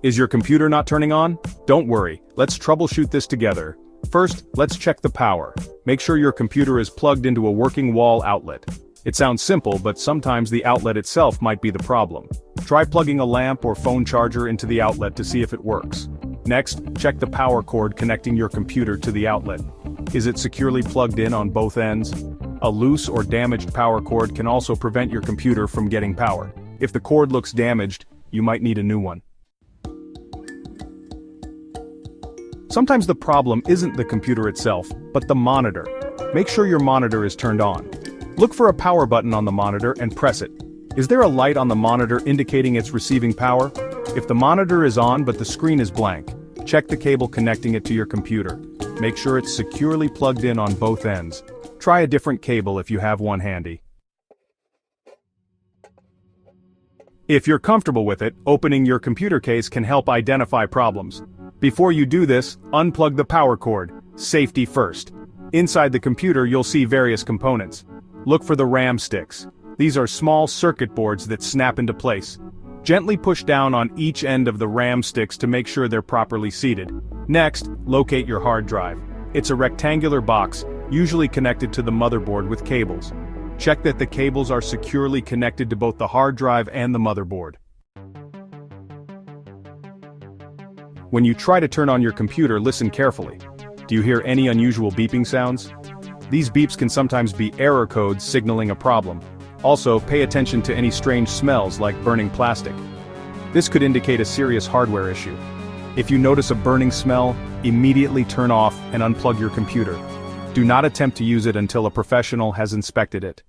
Is your computer not turning on? Don't worry, let's troubleshoot this together. First, let's check the power. Make sure your computer is plugged into a working wall outlet. It sounds simple, but sometimes the outlet itself might be the problem. Try plugging a lamp or phone charger into the outlet to see if it works. Next, check the power cord connecting your computer to the outlet. Is it securely plugged in on both ends? A loose or damaged power cord can also prevent your computer from getting power. If the cord looks damaged, you might need a new one. Sometimes the problem isn't the computer itself, but the monitor. Make sure your monitor is turned on. Look for a power button on the monitor and press it. Is there a light on the monitor indicating it's receiving power? If the monitor is on but the screen is blank, check the cable connecting it to your computer. Make sure it's securely plugged in on both ends. Try a different cable if you have one handy. If you're comfortable with it, opening your computer case can help identify problems. Before you do this, unplug the power cord. Safety first. Inside the computer you'll see various components. Look for the RAM sticks. These are small circuit boards that snap into place. Gently push down on each end of the RAM sticks to make sure they're properly seated. Next, locate your hard drive. It's a rectangular box, usually connected to the motherboard with cables. Check that the cables are securely connected to both the hard drive and the motherboard. When you try to turn on your computer, listen carefully. Do you hear any unusual beeping sounds? These beeps can sometimes be error codes signaling a problem. Also, pay attention to any strange smells like burning plastic. This could indicate a serious hardware issue. If you notice a burning smell, immediately turn off and unplug your computer. Do not attempt to use it until a professional has inspected it.